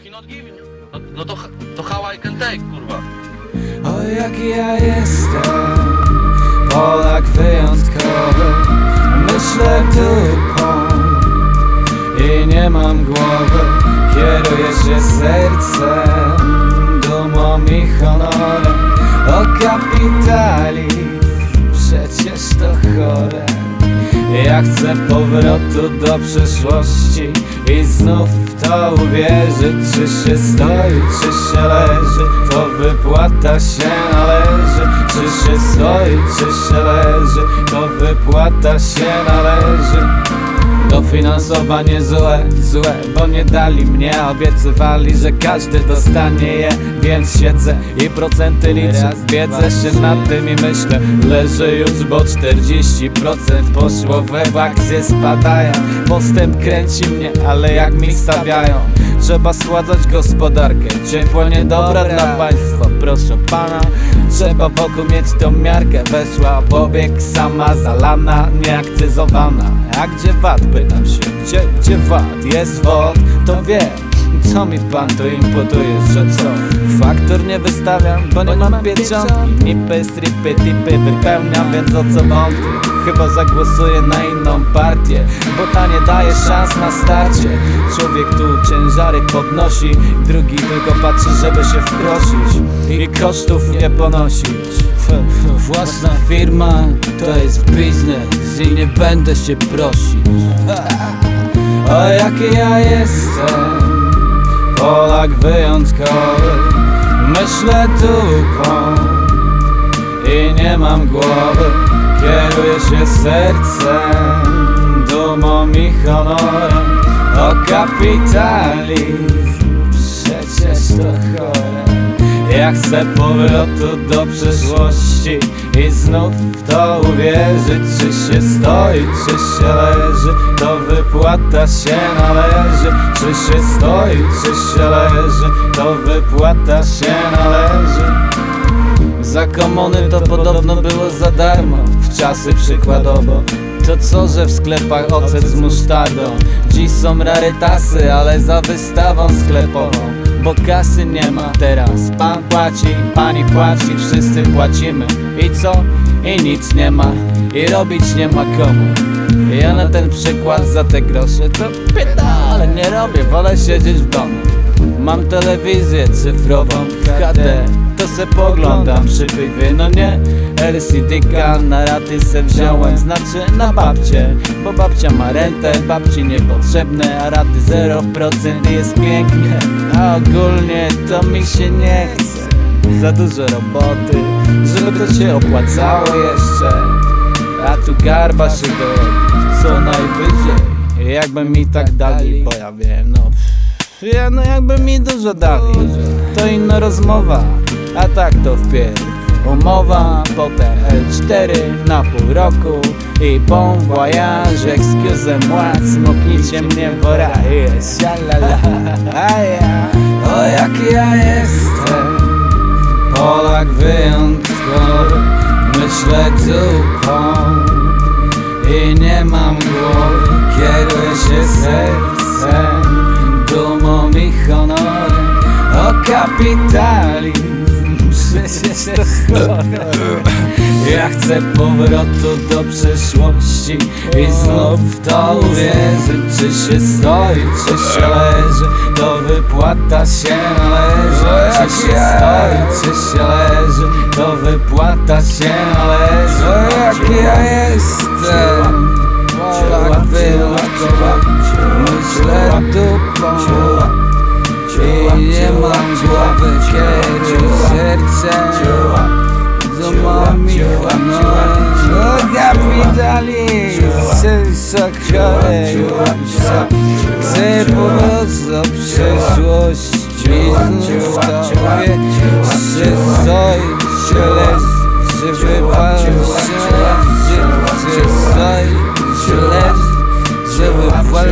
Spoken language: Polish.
cannot give. No to how I can take, kurwa. O jaki ja jestem Polak wyjątkowy. Myślę dupą i nie mam głowy. Kieruję się sercem, dumą i honorem. O kapitalizm, przecież to chore. Ja chcę powrotu do przeszłości i znów w to uwierzyć. Czy się stoi, czy się leży, to wypłata się należy. Czy się stoi, czy się leży, to wypłata się należy. Dofinansowanie złe, bo nie dali mnie, a obiecywali, że każdy dostanie je. Więc siedzę i procenty liczę, wiedzę się nad tym i myślę. Leżę już, bo 40% poszło w akcje, spadają. Postęp kręci mnie, ale jak mi stawiają, trzeba schładzać gospodarkę. Ciepło niedobra dla państwa, proszę pana. Trzeba wokół mieć tą miarkę. Weszła w obieg sama, zalana, nieakcyzowana. A gdzie VAT? Pytam się, gdzie VAT? Jest WOT, to wiem. Co mi pan tu imputuje, że co? Faktur nie wystawiam, bo nie mam pieczątki. Nipy, stripy, tipy wypełniam, więc o co wątpię? Chyba zagłosuję na inną partię, bo ta nie daje szans na starcie. Człowiek tu ciężary podnosi, drugi tylko patrzy, żeby się wprosić i kosztów nie ponosić. Własna firma to jest biznes i nie będę się prosić. O jaki ja jestem Polak wyjątkowy. Myślę dupą i nie mam głowy. Kieruję się sercem, dumą i honorem. O kapitalizm, przecież to chore. Ja chcę powrotu do przeszłości i znów w to uwierzyć. Czy się stoi, czy się leży, to wypłata się należy. Czy się stoi, czy się leży, to wypłata się należy. Za komuny to podobno było za darmo, w czasy przykładowo. To co, że w sklepach ocet z musztardą. Dziś są rarytasy, ale za wystawą sklepową, bo kasy nie ma teraz. Pan płaci, pani płaci, wszyscy płacimy. I co? I nic nie ma, i robić nie ma komu. Ja na ten przykład za te grosze to ale nie robię, wolę siedzieć w domu. Mam telewizję cyfrową w HD, to se poglądam przy piwie, no nie. LCD-ka na raty se wziąłem, znaczy na babcię, bo babcia ma rentę, babci niepotrzebne, a raty 0% jest pięknie. A ogólnie to mi się nie chce, za dużo roboty, żeby to się opłacało jeszcze. A tu garba się do co najwyżej, jakby mi tak dali, bo ja wiem, no jakby mi dużo dali, to inna rozmowa. A tak to wpierw umowa, potem L4 na pół roku i bon voyage, excusez-moi, smoknijcie mnie w oraje, sialala. O jaki ja jestem Polak wyjątkowy. Myślę dupą i nie mam głowy. Kieruję się sercem, dumą i honorem. O kapitalizm, przecież to chore. Ja chcę powrotu do przeszłości i znów w to uwierzyć. Czy się stoi, czy się leży, to wypłata się należy. Czy się stoi, czy się leży, to wypłata się należy. O jaki ja jestem Polak wyjątkowy. Myślę dupą i nie mam głowy. Kieruję sercem, dumą i honorem. O kapitalizm, przecież chory. Chcę powrót do przeszłości i znów to wie. Czy stoi, czy leży, czy wypala się leży. Czy stoi, czy leży, czy wypala się